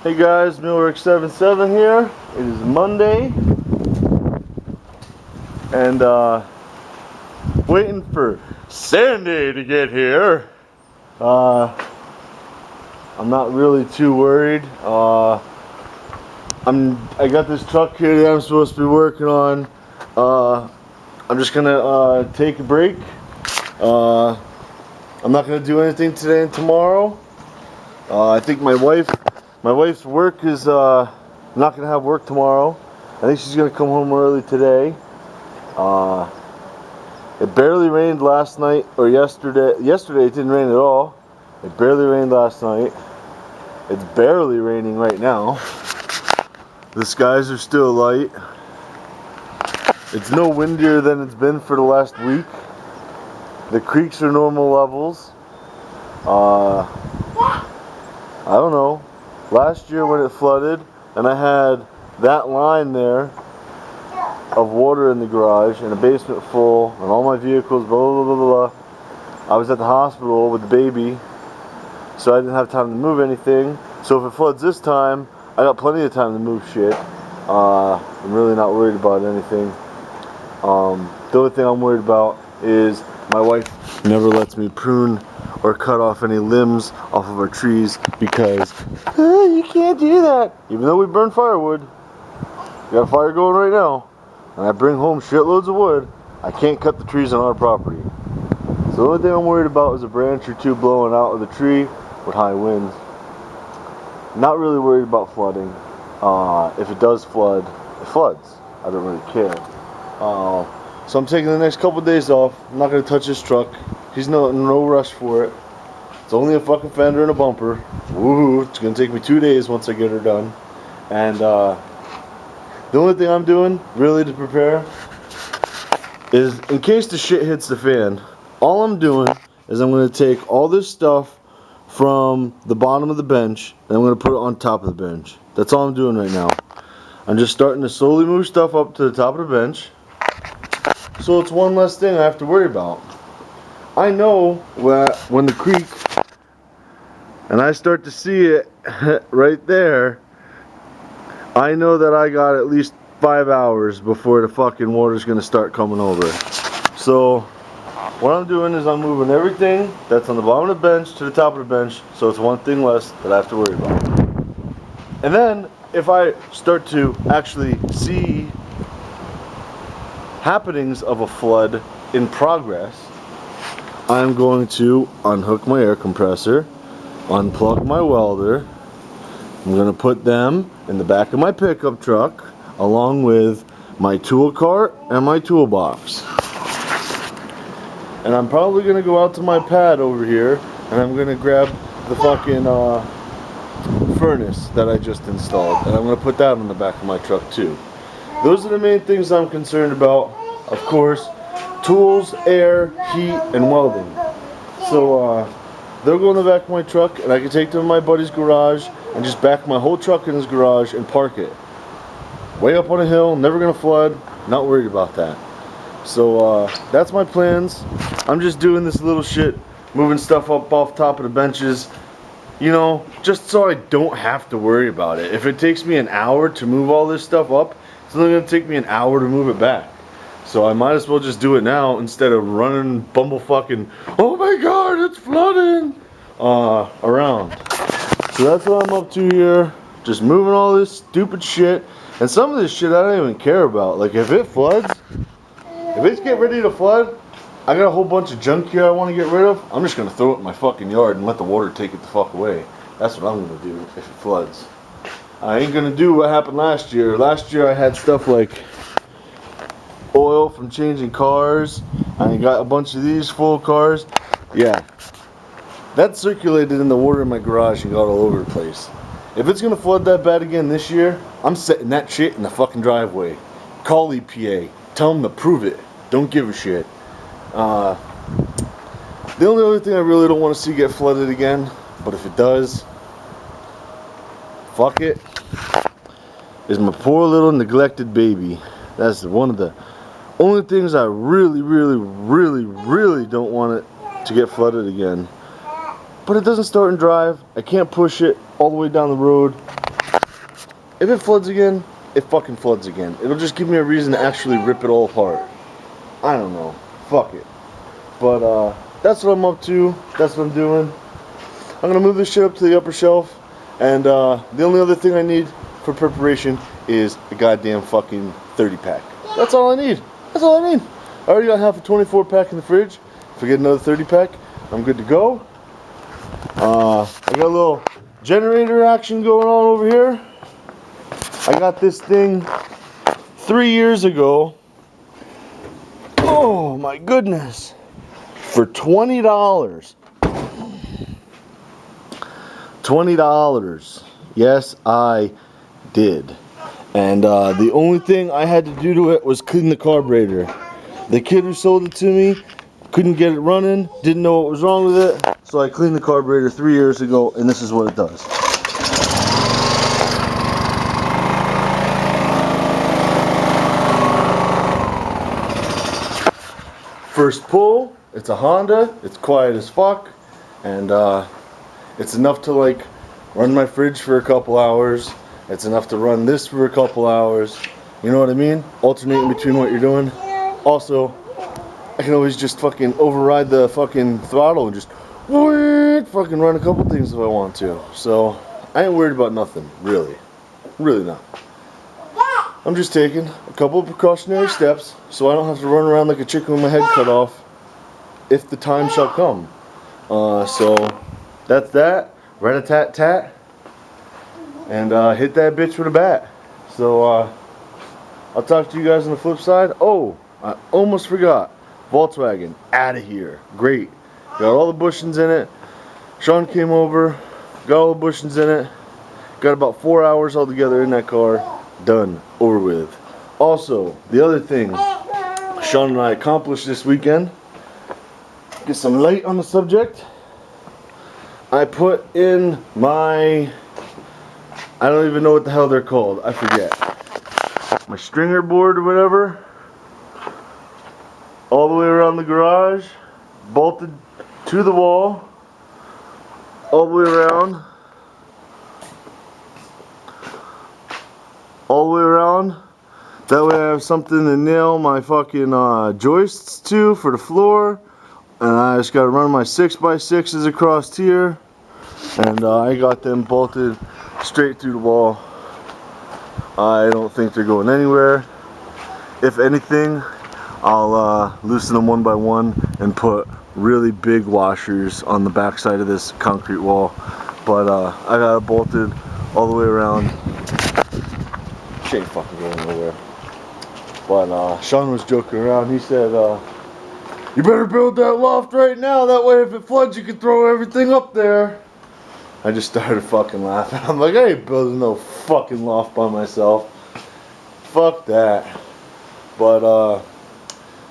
Hey guys, Millwork77 here. It is Monday, and waiting for Sandy to get here. I'm not really too worried. I got this truck here that I'm supposed to be working on. I'm just gonna take a break. I'm not gonna do anything today and tomorrow. I think my wife's work is not gonna have work tomorrow. I think she's gonna come home early today. It barely rained last night or yesterday. Yesterday it didn't rain at all. It barely rained last night. It's barely raining right now. The skies are still light. It's no windier than it's been for the last week. The creeks are normal levels. I don't know. Last year when it flooded and I had that line there of water in the garage and a basement full and all my vehicles, blah blah blah blah blah. I was at the hospital with the baby, so I didn't have time to move anything. So if it floods this time, I got plenty of time to move shit. I'm really not worried about anything. The only thing I'm worried about is my wife never lets me prune or cut off any limbs off of our trees because you can't do that. Even though we burn firewood, we got a fire going right now, and I bring home shitloads of wood, I can't cut the trees on our property. So the only thing I'm worried about is a branch or two blowing out of the tree with high winds. Not really worried about flooding. If it does flood, it floods. I don't really care. So I'm taking the next couple of days off. I'm not going to touch this truck. He's no rush for it. It's only a fucking fender and a bumper. Woohoo! It's going to take me 2 days once I get her done. And the only thing I'm doing, really, to prepare, is in case the shit hits the fan, all I'm doing is I'm going to take all this stuff from the bottom of the bench and I'm going to put it on top of the bench. That's all I'm doing right now. I'm just starting to slowly move stuff up to the top of the bench, so it's one less thing I have to worry about. I know when the creek, and I start to see it right there, I know that I got at least 5 hours before the fucking water's gonna start coming over. So what I'm doing is I'm moving everything that's on the bottom of the bench to the top of the bench, so it's one thing less that I have to worry about. And then if I start to actually see happenings of a flood in progress, I'm going to unhook my air compressor, unplug my welder. I'm going to put them in the back of my pickup truck along with my tool cart and my toolbox. And I'm probably going to go out to my pad over here and I'm going to grab the fucking furnace that I just installed, and I'm going to put that on the back of my truck too. Those are the main things I'm concerned about. Of course, tools, air, heat, and welding. So they'll go in the back of my truck and I can take them to my buddy's garage and just back my whole truck in his garage and park it. Way up on a hill, never going to flood, not worried about that. So that's my plans. I'm just doing this little shit, moving stuff up off top of the benches, you know, just so I don't have to worry about it. If it takes me an hour to move all this stuff up, it's only going to take me an hour to move it back. So I might as well just do it now instead of running bumblefucking, oh my god, it's flooding, around. So that's what I'm up to here. Just moving all this stupid shit. And some of this shit I don't even care about. Like if it floods, if it's getting ready to flood, I got a whole bunch of junk here I want to get rid of. I'm just going to throw it in my fucking yard and let the water take it the fuck away. That's what I'm going to do if it floods. I ain't going to do what happened last year. Last year I had stuff like oil from changing cars. I got a bunch of these full cars. Yeah. That circulated in the water in my garage and got all over the place. If it's going to flood that bad again this year, I'm setting that shit in the fucking driveway. Call EPA. Tell them to prove it. Don't give a shit. The only other thing I really don't want to see get flooded again, but if it does, fuck it, is my poor little neglected baby. That's one of the only things I really don't want it to get flooded again. But it doesn't start and drive. I can't push it all the way down the road. if it floods again, it fucking floods again. It'll just give me a reason to actually rip it all apart. I don't know. Fuck it. But that's what I'm up to. That's what I'm doing. I'm gonna move this shit up to the upper shelf. And the only other thing I need for preparation is a goddamn fucking 30 pack. That's all I need. That's all I need. I already got half a 24 pack in the fridge. If I get another 30 pack, I'm good to go. I got a little generator action going on over here. I got this thing 3 years ago. Oh my goodness. For $20. $20. Yes, I did. And the only thing I had to do to it was clean the carburetor. The kid who sold it to me couldn't get it running, didn't know what was wrong with it, so I cleaned the carburetor 3 years ago, and this is what it does. First pull, it's a Honda, it's quiet as fuck, and it's enough to like run my fridge for a couple hours. It's enough to run this for a couple hours. You know what I mean? Alternating between what you're doing. Also, I can always just fucking override the fucking throttle and just fucking run a couple things if I want to. So, I ain't worried about nothing, really. Really not. I'm just taking a couple of precautionary steps so I don't have to run around like a chicken with my head cut off if the time shall come. So, that's that. Rat-a-tat-tat. And hit that bitch with a bat. So, I'll talk to you guys on the flip side. Oh, I almost forgot. Volkswagen, out of here. Great. Got all the bushings in it. Sean came over, got all the bushings in it. Got about 4 hours altogether in that car. Done. Over with. Also, the other thing Sean and I accomplished this weekend. Get some light on the subject. I put in my... I don't even know what the hell they're called. I forget. My stringer board or whatever. All the way around the garage. Bolted to the wall. All the way around. All the way around. That way I have something to nail my fucking joists to for the floor. And I just got to run my 6x6s across here. And I got them bolted straight through the wall. I don't think they're going anywhere. If anything, I'll loosen them one by one and put really big washers on the back side of this concrete wall. But I got it bolted all the way around. She ain't fucking going nowhere. But Sean was joking around. He said, you better build that loft right now. That way if it floods you can throw everything up there. I just started fucking laughing. I'm like, I ain't building no fucking loft by myself. Fuck that. But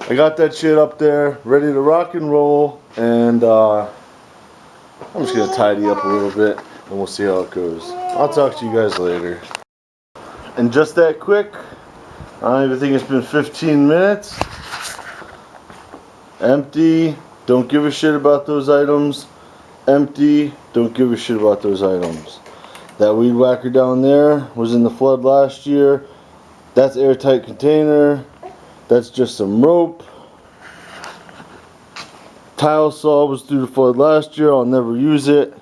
I got that shit up there, ready to rock and roll, and I'm just gonna tidy up a little bit, and we'll see how it goes. I'll talk to you guys later. And just that quick, I don't even think it's been 15 minutes. Empty, don't give a shit about those items. Empty, don't give a shit about those items. That weed whacker down there was in the flood last year. That's airtight container. That's just some rope. Tile saw was through the flood last year. I'll never use it.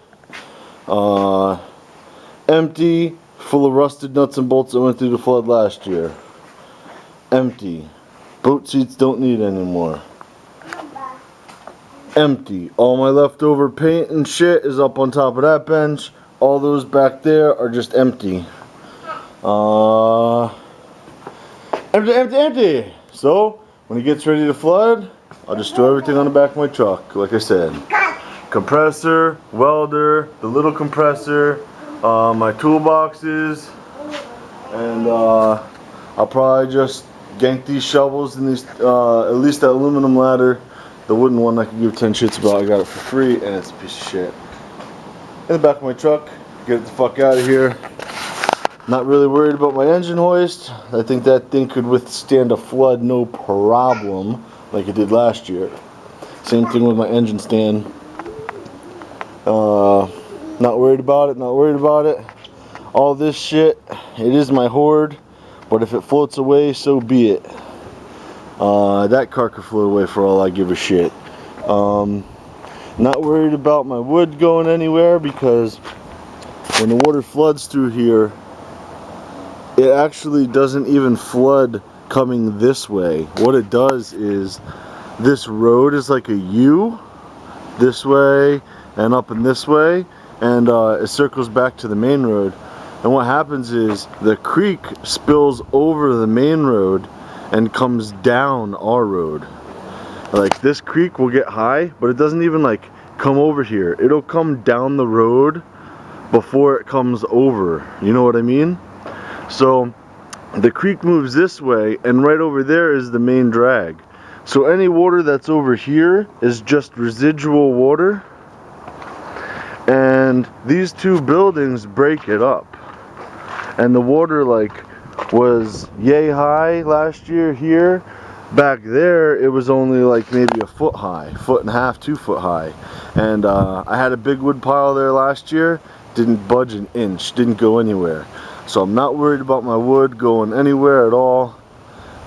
Empty, full of rusted nuts and bolts that went through the flood last year. Empty. Boat seats don't need anymore. Empty. All my leftover paint and shit is up on top of that bench. All those back there are just empty. Empty, empty, empty. So, when it gets ready to flood, I'll just throw everything on the back of my truck, like I said. Compressor, welder, the little compressor, my toolboxes, and I'll probably just gank these shovels and these, at least that aluminum ladder. The wooden one I can give 10 shits about. I got it for free and it's a piece of shit. In the back of my truck, get it the fuck out of here. Not really worried about my engine hoist. I think that thing could withstand a flood no problem, like it did last year. Same thing with my engine stand. Not worried about it, not worried about it. all this shit, it is my hoard, but if it floats away, so be it. That car could float away for all I give a shit. Not worried about my wood going anywhere, because when the water floods through here, it actually doesn't even flood coming this way. What it does is, this road is like a U, this way and up and this way, and it circles back to the main road. And what happens is the creek spills over the main road and comes down our road. Like, this creek will get high, but it doesn't even like come over here. It'll come down the road before it comes over. You know what I mean? So the creek moves this way, and right over there is the main drag. So any water that's over here is just residual water, and these two buildings break it up. And the water like was yay high last year here. Back there it was only like maybe a foot high, foot and a half, 2 foot high. And I had a big wood pile there last year, didn't budge an inch, didn't go anywhere. So I'm not worried about my wood going anywhere at all.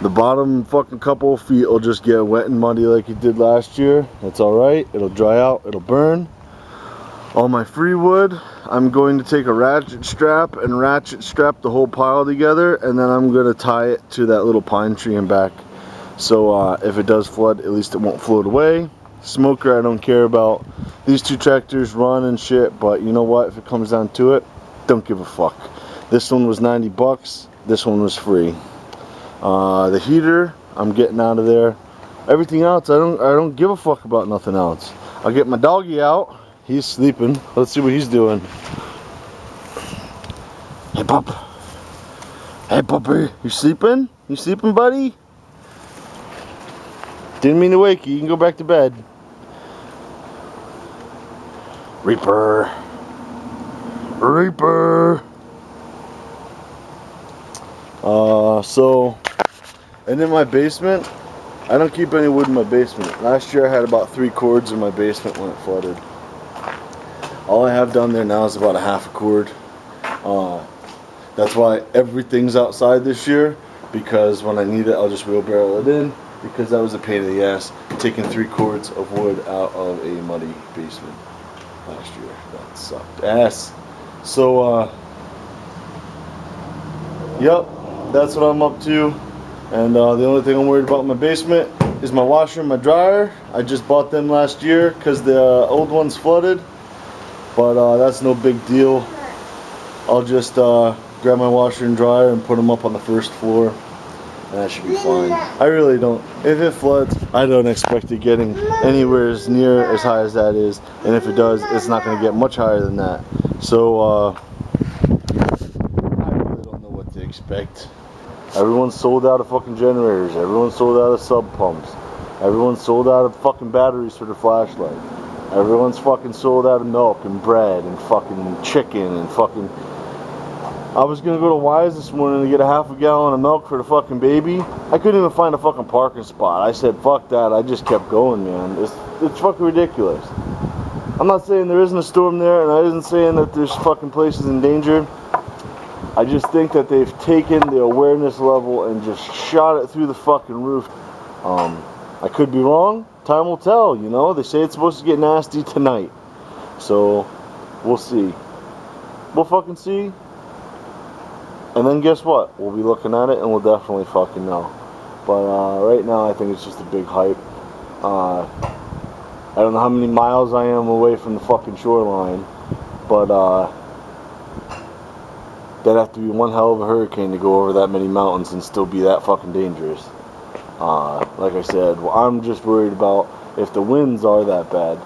The bottom fucking couple of feet will just get wet and muddy like it did last year. That's alright, it'll dry out, it'll burn. All my free wood, I'm going to take a ratchet strap and ratchet strap the whole pile together, and then I'm going to tie it to that little pine tree and back. So if it does flood, at least it won't float away. Smoker I don't care about. These two tractors run and shit, but you know what, if it comes down to it, don't give a fuck. This one was 90 bucks, this one was free. The heater, I'm getting out of there. Everything else, I don't give a fuck about nothing else. I'll get my doggy out. He's sleeping. Let's see what he's doing. Hey, pup. Hey, puppy. You sleeping? You sleeping, buddy? Didn't mean to wake you. You can go back to bed. Reaper. Reaper. And in my basement, I don't keep any wood in my basement. Last year I had about 3 cords in my basement when it flooded. All I have down there now is about a half a cord. That's why everything's outside this year, because when I need it, I'll just wheelbarrow it in, because that was a pain in the ass, taking 3 cords of wood out of a muddy basement last year. That sucked ass. So, yep, that's what I'm up to. And the only thing I'm worried about in my basement is my washer and my dryer. I just bought them last year because the old ones flooded. But that's no big deal. I'll just grab my washer and dryer and put them up on the first floor, and that should be fine. I really don't, if it floods, I don't expect it getting anywhere as near as high as that is, and if it does, it's not going to get much higher than that. So I really don't know what to expect. Everyone's sold out of fucking generators, everyone's sold out of sub pumps, everyone's sold out of fucking batteries for the flashlight. Everyone's fucking sold out of milk and bread and fucking chicken and fucking... I was gonna go to Wise this morning to get a half a gallon of milk for the fucking baby. I couldn't even find a fucking parking spot. I said, fuck that. I just kept going, man. It's fucking ridiculous. I'm not saying there isn't a storm there, and I isn't saying that there's fucking places in danger. I just think that they've taken the awareness level and just shot it through the fucking roof. I could be wrong. Time will tell, you know. They say it's supposed to get nasty tonight. So, we'll see. We'll fucking see. And then guess what? We'll be looking at it and we'll definitely fucking know. But right now I think it's just a big hype. I don't know how many miles I am away from the fucking shoreline. But that'd have to be one hell of a hurricane to go over that many mountains and still be that fucking dangerous. Like I said, well, I'm just worried about if the winds are that bad,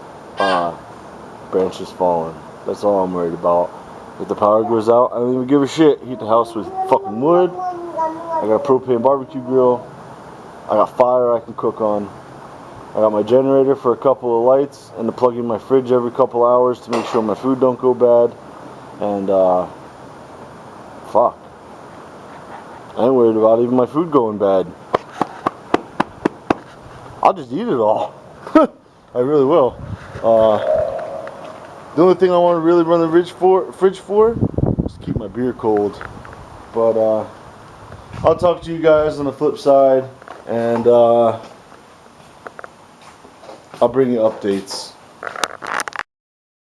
branches falling. That's all I'm worried about. If the power goes out, I don't even give a shit. Heat the house with fucking wood. I got a propane barbecue grill. I got fire I can cook on. I got my generator for a couple of lights and to plug in my fridge every couple hours to make sure my food don't go bad. And fuck, I ain't worried about even my food going bad. I'll just eat it all. I really will. The only thing I want to really run the fridge for is keep my my beer cold. But I'll talk to you guys on the flip side, and I'll bring you updates.